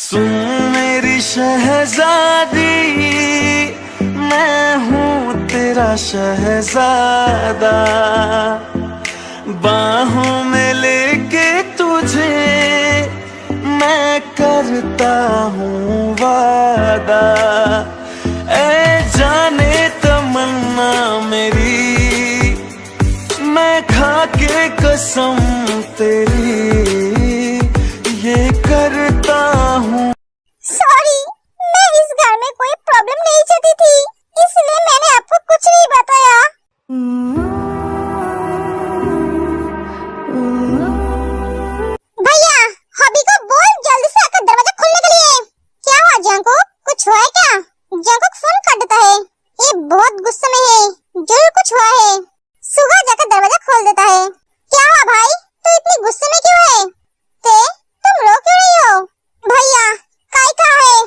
सुन मेरी शहजादी, मैं हूँ तेरा शहजादा, बाहों में लेके तुझे मैं करता हूँ वादा। ऐ जाने तमन्ना मेरी, मैं खा के कसम तेरी ये करता हूँ। सॉरी, मैं इस घर में कोई प्रॉब्लम नहीं चाहती थी, इसलिए मैंने आपको कुछ नहीं बताया। भैया, हॉबी को बोल जल्दी से आकर दरवाजा खोलने के लिए। क्या हुआ जंकुक, कुछ हुआ है क्या? जंकुक फोन काट देता है, ये बहुत गुस्से में है, जरूर कुछ हुआ है। सुगा जाकर दरवाजा खोल देता है। क्या हुआ भाई, तू इतनी गुस्से में क्यों है? तुम रो क्यों रही हो? भैया, काय कहाँ है?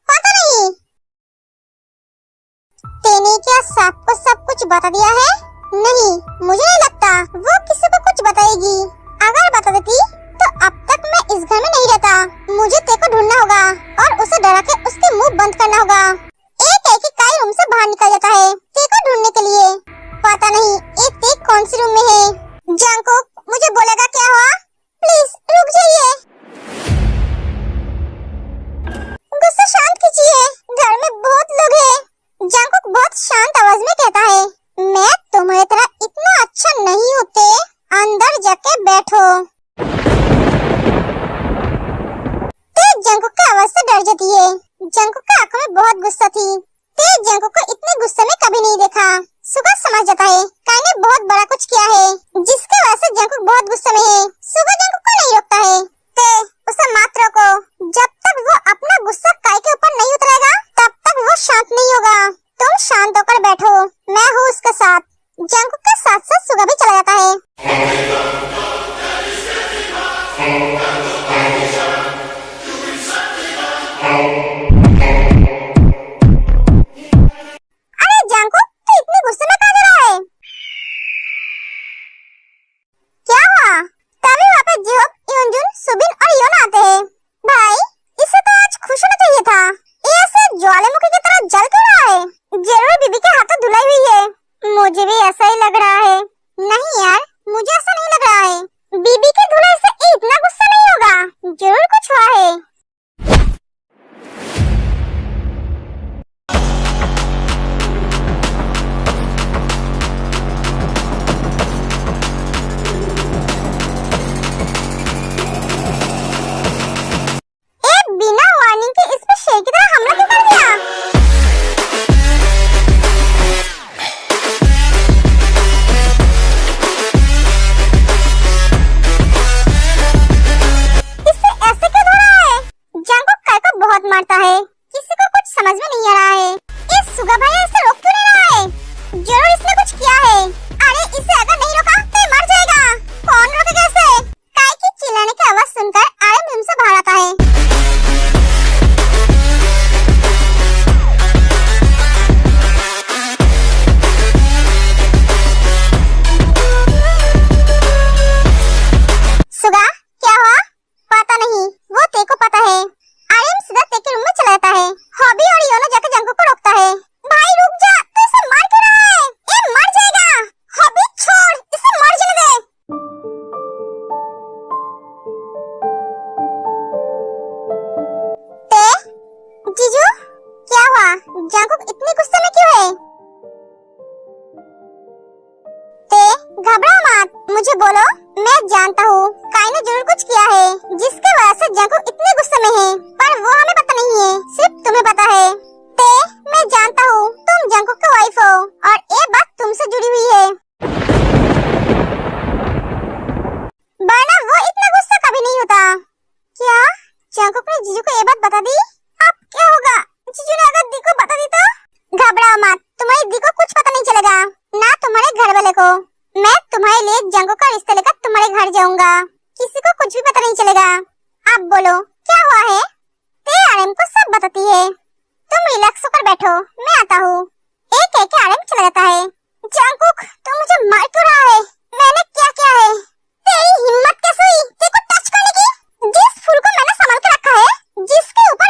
पता नहीं। तेने क्या सांप को सब कुछ बता दिया है? नहीं, मुझे नहीं लगता वो किसी को कुछ बताएगी। अगर बता देती तो अब तक मैं इस घर में नहीं रहता। मुझे तेरे को ढूंढना होगा और उसे डरा के उसके मुंह बंद करना होगा। एक काय रूम से बाहर निकल जाता है तेरे को ढूंढने के लिए। पता नहीं एक कौन सी रूम में है। जंकुक, मुझे बोलेगा क्या हुआ? प्लीज रुक जाइए। गुस्सा शांत कीजिए, घर में बहुत लोग हैं। जंकुक बहुत शांत आवाज में कहता है, मैं तुम्हारी तरह इतना अच्छा नहीं होते, अंदर जाके बैठो। जंकुक की आवाज से डर जाती है। जंकुक की आंखों में बहुत गुस्सा थी। जंकुक को इतने गुस्से में कभी नहीं देखा। सुगा समझ जाता है काय ने बहुत बड़ा कुछ किया है, जिसके वजह से जंकुक बहुत गुस्से में है। सुगा जंकुक को नहीं रोकता है। उसे मत रोको, जब तक वो अपना गुस्सा काय के ऊपर नहीं उतरेगा तब तक वो शांत नहीं होगा। तुम शांत होकर बैठो, मैं हूँ उसके साथ। जंकुक के साथ साथ सुगा भी चला जाता है। अरे जंकुक, तू इतने गुस्से में कहाँ जा रहा है? क्या हुआ? तभी वहाँ पे जिहोक, युनजुन, सुबिन और योना आते हैं। भाई, इसे तो आज खुश होना चाहिए था। ये ऐसे ज्वालामुखी की तरह जल क्यों रहा है? जरूर बीबी के हाथों धुलाई हुई है। मुझे भी ऐसा ही लग रहा है। नहीं यार, मुझे ऐसा नहीं लग रहा है। बीबी के धुलाई से इतना गुस्सा नहीं होगा, जरूर कुछ हुआ है। बिना वार्निंग के इस पे शेर की तरह हमला क्यों कर दिया? इसे ऐसे क्यों धो रहा है? जंकुक काय को बहुत मारता है, किसी को कुछ समझ में नहीं आ रहा है। ये सुगा भाई इसे रोक क्यों नहीं रहा है? जरूर इसने कुछ किया है। अरे इसे अगर नहीं रोका तो मर जाएगा। कौन रोकेगा इसे? काय की चिल्लाने की आवाज सुनकर आर्यन रूम से बाहर आता है। सुगा, क्या हुआ? पता नहीं, वो तेरे को पता है। आर्यन सीधा तेरे के रूम में चला जाता है। हॉबी और योनो जाकर जंकुक को रोकता है। भाई रुक जा, तू इसे मार क्यों रहा है? ये मर जाएगा। हॉबी छोड़, इसे मर जाने दे। जीजू, क्या हुआ? जंकुक इतने गुस्से में क्यों है? घबराओ मत, मुझे बोलो, मैं जानता हूँ काय ने जरूर कुछ किया है, जिसके वजह से जंकुक इतने गुस्से में है, पर वो हमें पता नहीं है, सिर्फ तुम्हें पता है। मैं जानता हूँ तुम जंकुक की वाइफ हो और ये बात तुमसे जुड़ी हुई है, वरना वो इतना गुस्सा कभी नहीं होता। क्या जंकुक ने जीजू को ये बात बता दी? अब क्या होगा? जीजू ने अगर दी को बता दी तो? घबराओ मत, तुम्हारी दी को कुछ पता नहीं चलेगा, ना तुम्हारे घर वाले को। मैं तुम्हारे लिए जंकुक का रिश्ता लेकर तुम्हारे घर जाऊंगा, किसी को कुछ भी पता नहीं चलेगा। अब बोलो क्या हुआ है? आर्यन को सब बताती है। तुम रिलैक्स होकर बैठो, मैं आता हूँ। एक एक आर्यन चला जाता है। जंकुक, तुम मुझे मार क्यों रहा है? मैंने क्या किया है? तेरी हिम्मत कैसे हुई तेरे को टच करने की? जिस फूल को मैंने संभाल के रखा है, जिसके ऊपर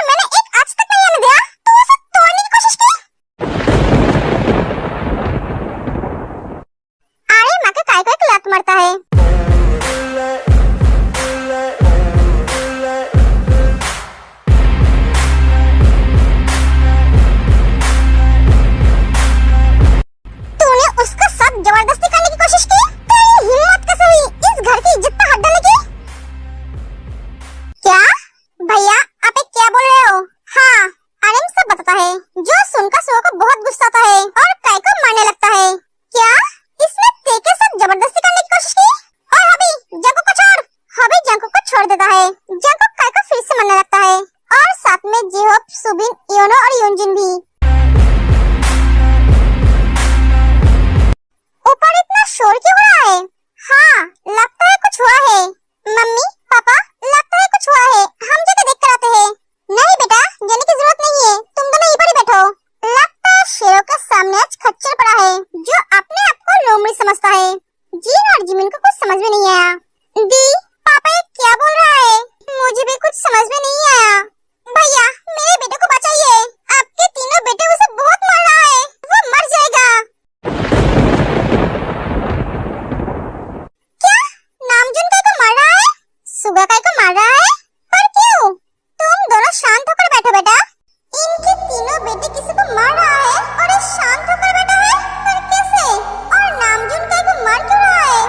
मम्मी पापा, लगता है कुछ हुआ है, हम जाकर देख कर आते हैं। नहीं बेटा, जाने की जरूरत नहीं है, तुम दोनों यहीं पर ही बैठो। लगता है शेरों के सामने आज खच्चर पड़ा है, जो अपने आप को लोमड़ी समझता है। जीन और जिमिन को कुछ समझ में नहीं आया। दी, पापा ये क्या बोल रहा है? मुझे भी कुछ समझ में नहीं आया। भैया, मेरे बेटे को बचाइए, आपके तीनों बेटे उसे बहुत मार रहा है, वो मर जाएगा। क्या? नामजुन काय को मार रहा है? सुगा काय को मार रहा है? पर क्यों? तुम दोनों शांत होकर बैठो बेटा। इनके तीनों बेटे किसी को मार रहा है और ये शांत होकर बैठा है, पर कैसे? और नामजुन काय को मार क्यों रहा है?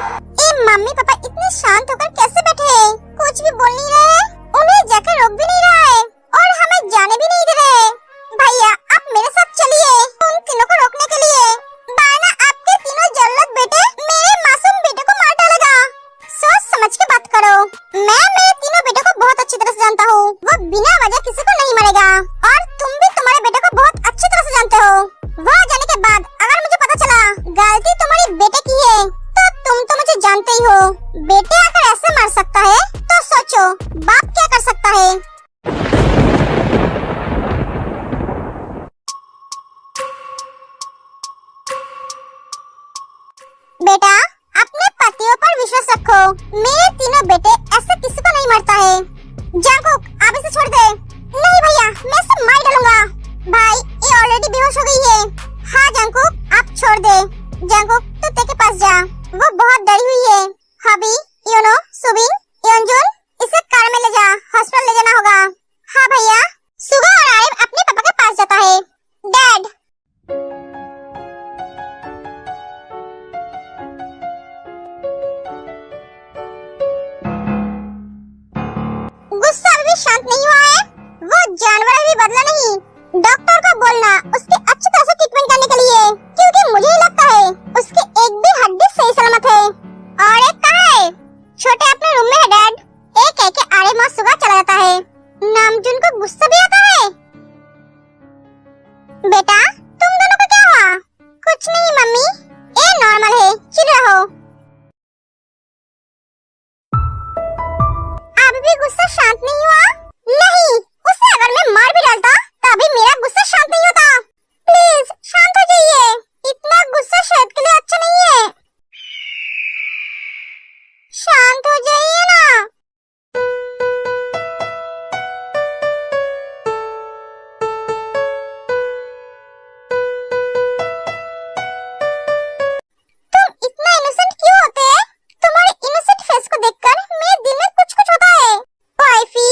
ए मम्मी पापा इतने शांत होकर कैसे बैठे हैं? कुछ भी बोल नहीं रहे, उन्हें जाकर रोक भी नहीं रहा है और हमें जाने भी नहीं दे रहे। भैया, आप मेरे साथ चलिए उन तीनों को रोकने के लिए, वरना आपके तीनों जल्लद बेटे मेरे मासूम बेटे को मार डालेगा। सोच समझ के बात करो। मैं मेरे तीनों बेटों को बहुत अच्छी तरह से जानता हूँ, वो बिना वजह किसी को नहीं मारेगा, और तुम भी तुम्हारे बेटे को बहुत अच्छी तरह से जानते हो। वहाँ जाने के बाद अगर मुझे पता चला गलती तुम्हारी बेटे की है, तो तुम तो मुझे जानते ही हो। बेटे अगर ऐसे मार सकता है, तो सोचो बाप क्या कर सकता है। बेटा, अपने पतियों पर विश्वास रखो, मेरे तीनों बेटे ऐसे किसी को नहीं मारता है। जंगकुक, आप इसे छोड़ दे। नहीं भैया, मैं इसे मार डालूंगा। भाई, ये ऑलरेडी बेहोश हो गई है। हाँ जंगकुक, आप छोड़ दे। जंगकुक, तू ते के पास जा, वो बहुत डरी हुई है। हबी, योनो, सुबिन, योनजुन, इसे कार में ले जा, हॉस्पिटल ले जाना होगा। हाँ भैया। सुगा और आरिफ अपने पापा के पास जाता है। डैड, गुस्सा अभी भी शांत नहीं हुआ है? वो जानवर अभी बदला नहीं। डॉक्टर को बोलना उसकी अच्छी तरह से ट्रीटमेंट करने के लिए, क्योंकि मुझे ही लगता है उसकी एक भी हड्डी सही सलामत है। और एक कहाँ है? छोटे अपने रूम में है डैड। एक कह के आरे माँ सुबह चला जाता है। नामजुन को गुस्सा भी आता है। बेटा, तुम दोनों को क्या हुआ? कुछ नहीं मम्मी, ये नॉर्मल है, चिल रहो। अभी भी गुस्सा शांत नहीं हुआ? नहीं, उसे अगर मैं मार भी डालता तभी मेरा गुस्सा शांत नहीं होता। प्लीज शांत हो जाइए, इतना गुस्सा सेहत के लिए अच्छा नहीं है। शांत हो जाइए ना। तुम इतना इनोसेंट क्यों होते हैं? तुम्हारे इनोसेंट फेस को देखकर मेरे दिल में कुछ कुछ होता है। वाइफी,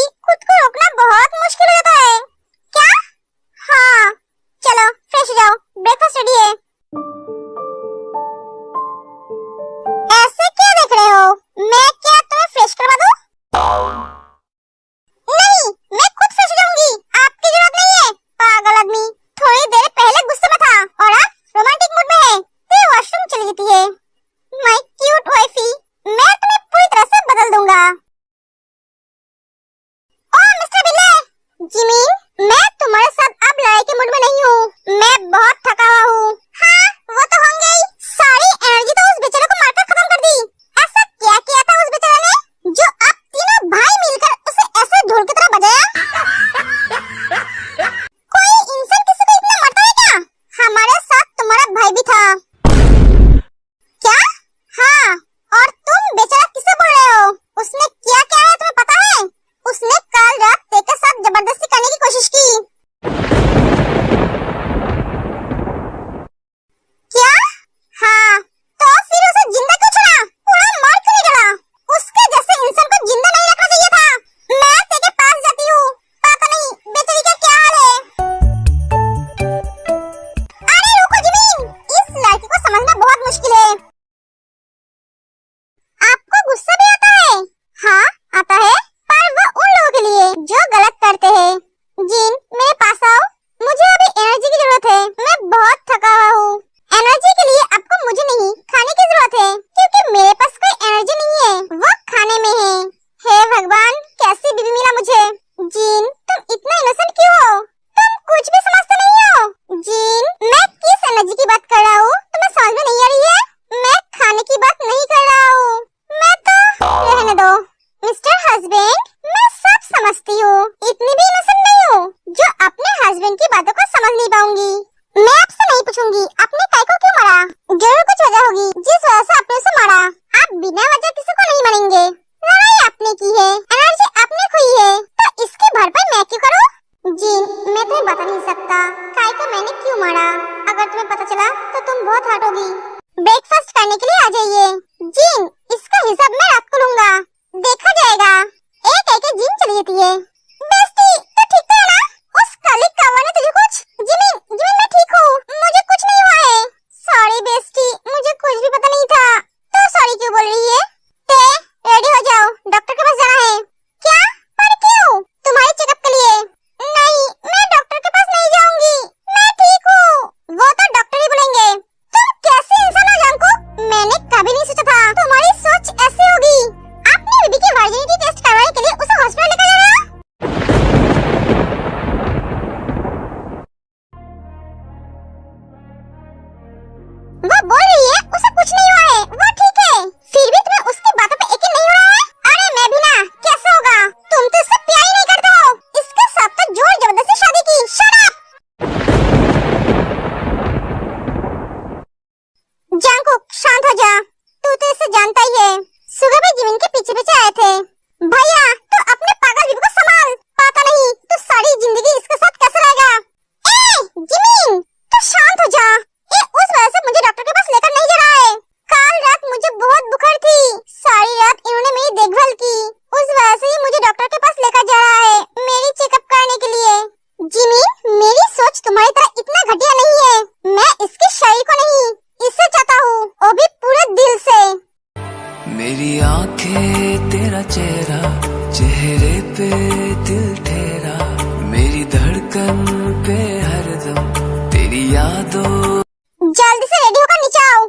मिस्टर हस्बैंड, मैं सब समझती हूँ, इतनी भी इनोसेंट नहीं हूँ जो अपने हस्बैंड की बातों को समझ नहीं पाऊंगी। मैं आपसे नहीं पूछूंगी आपने काय को क्यों मारा, जरूर कुछ वजह होगी जिस वजह से आपने उसे मारा। आप बिना वजह किसी को नहीं मारेंगे। लड़ाई आपने की है, एनर्जी आपने खोई है, तो इसकी भरपाई मैं क्यों करूँ? जीन, मैं तुम्हें बता नहीं सकता काय को मैंने क्यों मारा। अगर तुम्हें पता चला तो तुम बहुत हर्ट होगी। ब्रेकफास्ट करने के लिए आ जाइए। जीन, इसका हिसाब मैं रात को लूंगा, देखा जाएगा। एक एक जीन चली जाती है। बेस्टी, तो ठीक तो है ना? उस काली कौवा ने तुझे कुछ? जिमिन, जिमिन मैं ठीक हूँ, मुझे कुछ नहीं हुआ है। सॉरी बेस्टी, मुझे कुछ भी पता नहीं था। तो सॉरी क्यों बोल रही है? ते रेडी हो जाओ, डॉक्टर के पास जाना है। क्या? पर क्यों? तुम्हारे चेकअप के लिए। नहीं, मैं डॉक्टर के पास नहीं जाऊंगी, मैं ठीक हूँ। वो तो डॉक्टर ही बोलेंगे। तुम कैसे इंसान हो जानको? मैंने कभी नहीं सोचा था तुम्हारी सोच ऐसी होगी। आपने बेबी की वर्जिनिटी टेस्ट करवाने के लिए उसे हॉस्पिटल लेकर जाना। वो बोल रही है उसे कुछ नहीं हुआ है, वो ठीक है, फिर भी तुम्हें उसकी बातों पे यकीन नहीं हो रहा है? अरे मैं भी ना, कैसे होगा? तुम तो इससे प्यार ही नहीं करते हो, इसके साथ तो जोर जबरदस्ती शादी की। Shut up! जंगकुक, शांत हो जा, तू तो इसे जानता ही है। सुबह भी जिमिन के पीछे पीछे आए थे। भैया, तो अपने पागल बीबी को संभाल, पता नहीं तो सारी जिंदगी इसके साथ कैसे रहेगा। ए जिमिन, तू शांत हो जा, ये उस वजह से मुझे डॉक्टर के पास लेकर नहीं जा रहा है। कल रात मुझे बहुत बुखार थी, सारी रात इन्होंने मेरी देखभाल की, उस वजह से ही मुझे डॉक्टर के पास लेकर जा रहा है, मेरी चेकअप करने के लिए। जिमिन, मेरी सोच तुम्हारी तरह इतना घटिया नहीं है, मैं इसके शरीर को नहीं, इसे चाहता हूँ, वो भी पूरे दिल से। मेरी आंखें तेरा चेहरा, चेहरे पे दिल तेरा, मेरी धड़कन पे हरदम तेरी यादों। जल्दी से रेडी होकर नीचे आओ,